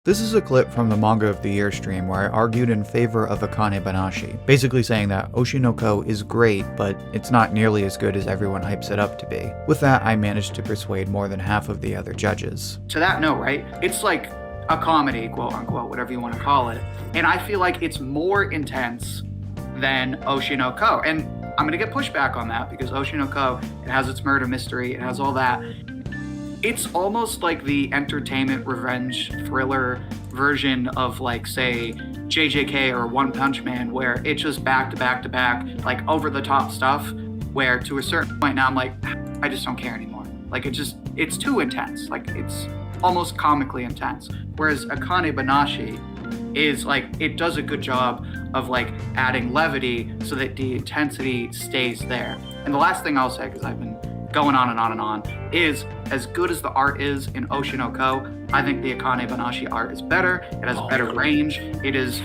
This is a clip from the Manga of the Year stream where I argued in favor of Akane Banashi, basically saying that Oshi no Ko is great, but it's not nearly as good as everyone hypes it up to be. With that, I managed to persuade more than half of the other judges. To that note, right, it's like a comedy, quote unquote, whatever you want to call it, and I feel like it's more intense than Oshi no Ko, and I'm gonna get pushback on that because Oshi no Ko, it has its murder mystery, it has all that. It's almost like the entertainment revenge thriller version of, like, say, JJK or One Punch Man, where it's just back to back to back, like over the top stuff, where to a certain point now I'm like, I just don't care anymore. Like, it's too intense. Like, it's almost comically intense. Whereas Akane Banashi is like, it does a good job of like adding levity so that the intensity stays there. And the last thing I'll say, because I've been going on and on and on, is as good as the art is in Oshi no Ko, I think the Akane Banashi art is better. It has better range. It is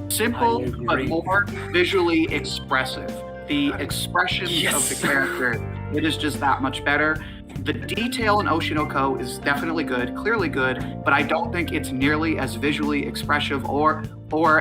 simple, but more visually expressive. The expressions of the character, it is just that much better. The detail in Oshi no Ko is definitely good, clearly good, but I don't think it's nearly as visually expressive or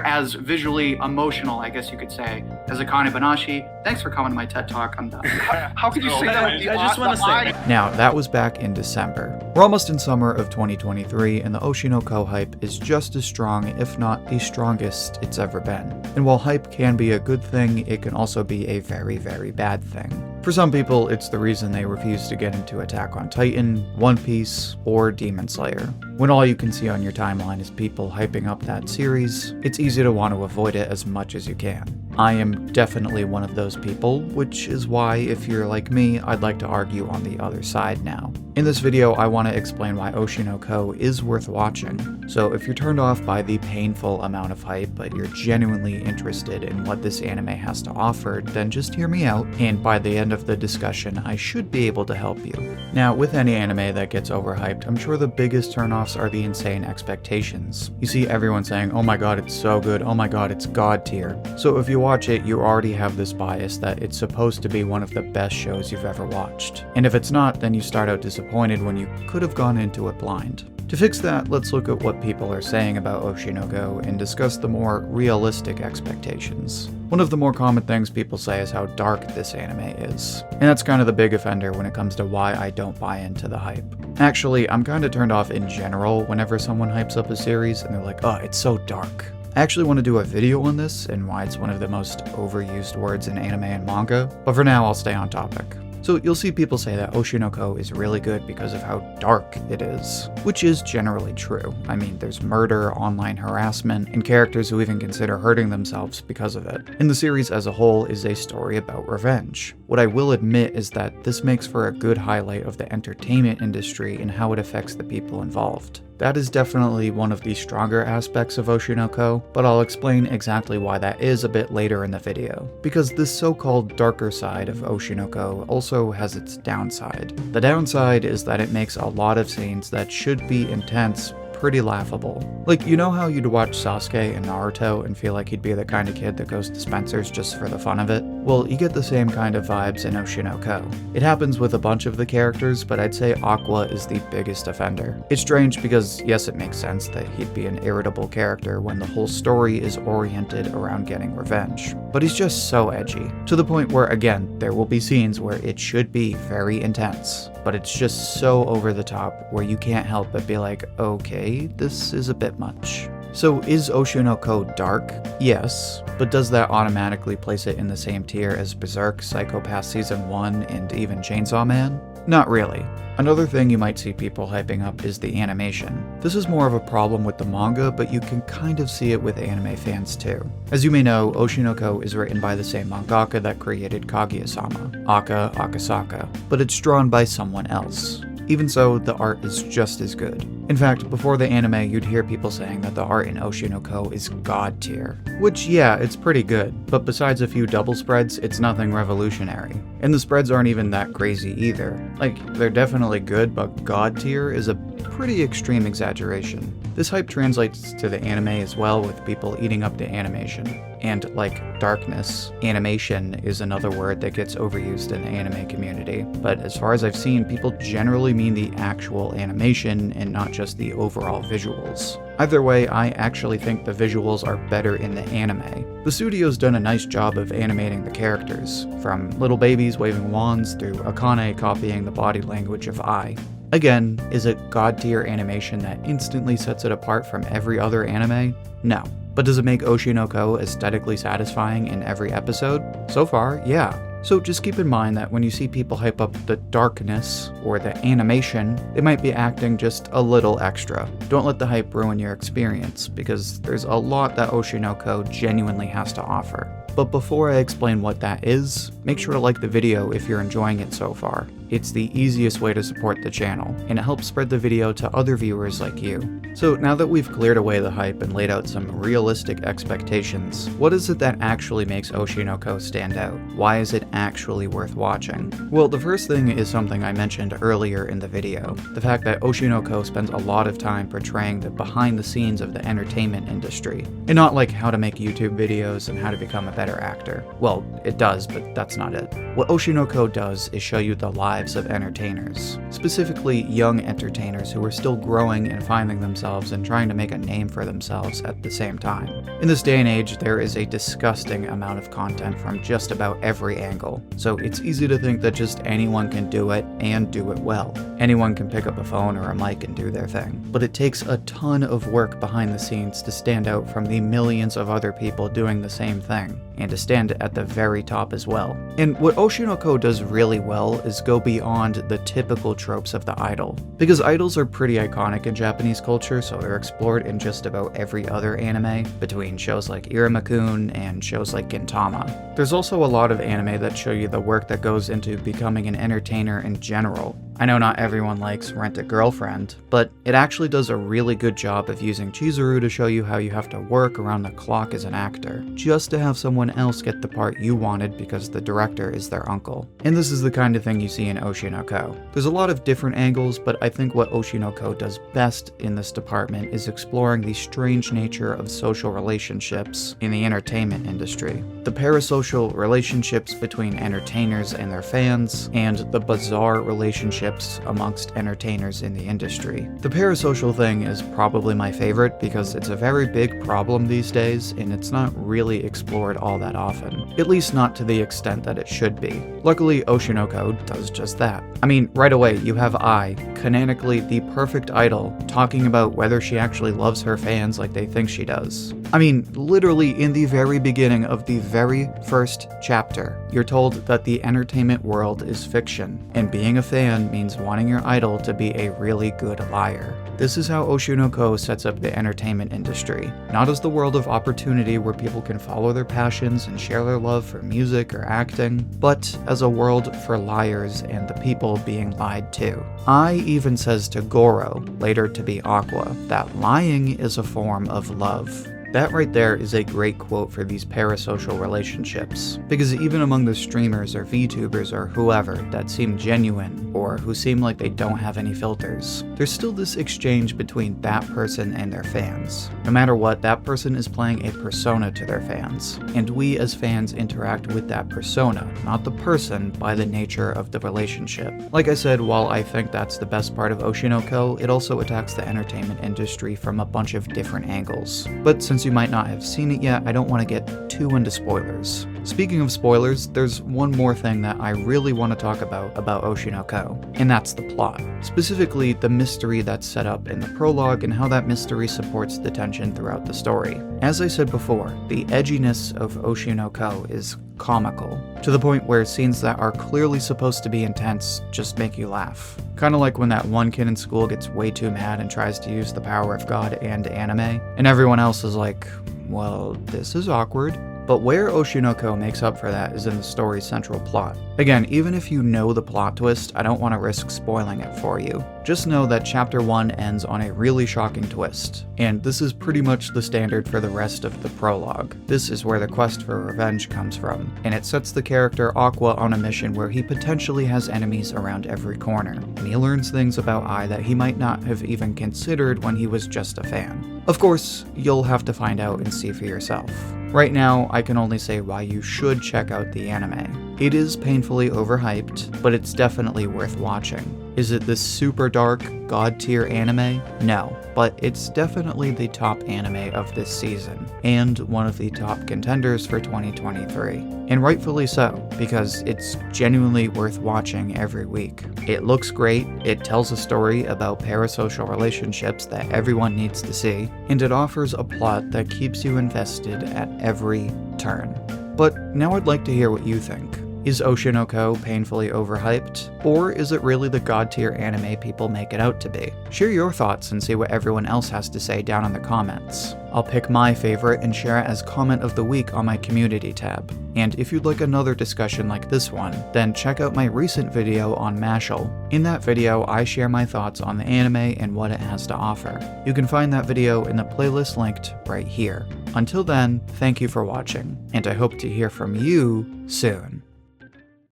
as visually emotional, I guess you could say, as Akane Banashi. Thanks for coming to my TED Talk. I'm done. How could you say that? I just want to say. Now, that was back in December. We're almost in summer of 2023, and the Oshi no Ko hype is just as strong, if not the strongest it's ever been. And while hype can be a good thing, it can also be a very, very bad thing. For some people, it's the reason they refuse to get into Attack on Titan, One Piece, or Demon Slayer. When all you can see on your timeline is people hyping up that series, it's easy to want to avoid it as much as you can. I am definitely one of those people, which is why, if you're like me, I'd like to argue on the other side now. In this video, I want to explain why Oshi no Ko is worth watching. So if you're turned off by the painful amount of hype, but you're genuinely interested in what this anime has to offer, then just hear me out, and by the end of the discussion, I should be able to help you. Now, with any anime that gets overhyped, I'm sure the biggest turnoffs are the insane expectations. You see everyone saying, oh my god, it's so good, oh my god, it's god tier. So if you watch it, you already have this bias that it's supposed to be one of the best shows you've ever watched. And if it's not, then you start out disappointed when you could have gone into it blind. To fix that, let's look at what people are saying about Oshi no Ko and discuss the more realistic expectations. One of the more common things people say is how dark this anime is. And that's kind of the big offender when it comes to why I don't buy into the hype. Actually, I'm kind of turned off in general whenever someone hypes up a series and they're like, oh, it's so dark. I actually want to do a video on this and why it's one of the most overused words in anime and manga, but for now I'll stay on topic. So you'll see people say that Oshi no Ko is really good because of how dark it is, which is generally true. I mean, there's murder, online harassment, and characters who even consider hurting themselves because of it. And the series as a whole is a story about revenge. What I will admit is that this makes for a good highlight of the entertainment industry and how it affects the people involved. That is definitely one of the stronger aspects of Oshi no Ko, but I'll explain exactly why that is a bit later in the video. Because this so-called darker side of Oshi no Ko also has its downside. The downside is that it makes a lot of scenes that should be intense pretty laughable. Like, you know how you'd watch Sasuke in Naruto and feel like he'd be the kind of kid that goes to Spencer's just for the fun of it? Well, you get the same kind of vibes in Oshi no Ko. It happens with a bunch of the characters, but I'd say Aqua is the biggest offender. It's strange because, yes, it makes sense that he'd be an irritable character when the whole story is oriented around getting revenge. But he's just so edgy, to the point where, again, there will be scenes where it should be very intense, but it's just so over the top where you can't help but be like, okay, this is a bit much. So is Oshi no Ko dark? Yes, but does that automatically place it in the same tier as Berserk, Psycho-Pass Season 1, and even Chainsaw Man? Not really. Another thing you might see people hyping up is the animation. This is more of a problem with the manga, but you can kind of see it with anime fans too. As you may know, Oshi no Ko is written by the same mangaka that created Kaguya-sama, Aka Akasaka, but it's drawn by someone else. Even so, the art is just as good. In fact, before the anime, you'd hear people saying that the art in Oshi no Ko is god tier. Which, yeah, it's pretty good, but besides a few double spreads, it's nothing revolutionary. And the spreads aren't even that crazy either. Like, they're definitely good, but god tier is a pretty extreme exaggeration. This hype translates to the anime as well, with people eating up the animation. And like darkness, animation is another word that gets overused in the anime community. But as far as I've seen, people generally mean the actual animation and not just just the overall visuals. Either way, I actually think the visuals are better in the anime. The studio's done a nice job of animating the characters, from little babies waving wands through Akane copying the body language of Ai. Again, is it god-tier animation that instantly sets it apart from every other anime? No. But does it make Oshi no Ko aesthetically satisfying in every episode? So far, yeah. So just keep in mind that when you see people hype up the darkness or the animation, they might be acting just a little extra. Don't let the hype ruin your experience, because there's a lot that Oshi no Ko genuinely has to offer. But before I explain what that is, make sure to like the video if you're enjoying it so far. It's the easiest way to support the channel, and it helps spread the video to other viewers like you. So now that we've cleared away the hype and laid out some realistic expectations, what is it that actually makes Oshi no Ko stand out? Why is it actually worth watching? Well, the first thing is something I mentioned earlier in the video, the fact that Oshi no Ko spends a lot of time portraying the behind the scenes of the entertainment industry, and not like how to make YouTube videos and how to become a better actor. Well, it does, but that's not it. What Oshi no Ko does is show you the lives of entertainers, specifically young entertainers who are still growing and finding themselves and trying to make a name for themselves at the same time. In this day and age, there is a disgusting amount of content from just about every angle, so it's easy to think that just anyone can do it and do it well. Anyone can pick up a phone or a mic and do their thing, but it takes a ton of work behind the scenes to stand out from the millions of other people doing the same thing, and to stand at the very top as well. And what Oshi no Ko does really well is go beyond the typical tropes of the idol. Because idols are pretty iconic in Japanese culture, so they're explored in just about every other anime, between shows like Iruma-kun and shows like Gintama. There's also a lot of anime that show you the work that goes into becoming an entertainer in general. I know not everyone likes Rent a Girlfriend, but it actually does a really good job of using Chizuru to show you how you have to work around the clock as an actor, just to have someone else get the part you wanted because the director is their uncle. And this is the kind of thing you see in Oshi no Ko. There's a lot of different angles, but I think what Oshi no Ko does best in this department is exploring the strange nature of social relationships in the entertainment industry. The parasocial relationships between entertainers and their fans, and the bizarre relationships amongst entertainers in the industry. The parasocial thing is probably my favorite because it's a very big problem these days, and it's not really explored all that often. At least not to the extent that it should be. Luckily, Oshi no Ko does just that. I mean, right away, you have Ai, canonically the perfect idol, talking about whether she actually loves her fans like they think she does. I mean, literally in the very beginning of the very first chapter, you're told that the entertainment world is fiction, and being a fan means wanting your idol to be a really good liar. This is how Oshi no Ko sets up the entertainment industry, not as the world of opportunity where people can follow their passions and share their love for music or acting, but as a world for liars and the people being lied to. Ai even says to Goro, later to be Aqua, that lying is a form of love. That right there is a great quote for these parasocial relationships, because even among the streamers or VTubers or whoever that seem genuine, or who seem like they don't have any filters, there's still this exchange between that person and their fans. No matter what, that person is playing a persona to their fans, and we as fans interact with that persona, not the person, by the nature of the relationship. Like I said, while I think that's the best part of Oshi no Ko, it also attacks the entertainment industry from a bunch of different angles. But since you might not have seen it yet, I don't want to get too into spoilers. Speaking of spoilers, there's one more thing that I really want to talk about Oshi no Ko, and that's the plot. Specifically, the mystery that's set up in the prologue and how that mystery supports the tension throughout the story. As I said before, the edginess of Oshi no Ko is comical, to the point where scenes that are clearly supposed to be intense just make you laugh. Kinda like when that one kid in school gets way too mad and tries to use the power of God and anime, and everyone else is like, well, this is awkward. But where Oshi no Ko makes up for that is in the story's central plot. Again, even if you know the plot twist, I don't want to risk spoiling it for you. Just know that Chapter 1 ends on a really shocking twist, and this is pretty much the standard for the rest of the prologue. This is where the quest for revenge comes from, and it sets the character Aqua on a mission where he potentially has enemies around every corner, and he learns things about Ai that he might not have even considered when he was just a fan. Of course, you'll have to find out and see for yourself. Right now, I can only say why you should check out the anime. It is painfully overhyped, but it's definitely worth watching. Is it this super dark, god-tier anime? No, but it's definitely the top anime of this season, and one of the top contenders for 2023. And rightfully so, because it's genuinely worth watching every week. It looks great, it tells a story about parasocial relationships that everyone needs to see, and it offers a plot that keeps you invested at every turn. But now I'd like to hear what you think. Is Oshi no Ko painfully overhyped? Or is it really the god-tier anime people make it out to be? Share your thoughts and see what everyone else has to say down in the comments. I'll pick my favorite and share it as comment of the week on my community tab. And if you'd like another discussion like this one, then check out my recent video on Mashal. In that video, I share my thoughts on the anime and what it has to offer. You can find that video in the playlist linked right here. Until then, thank you for watching, and I hope to hear from you soon.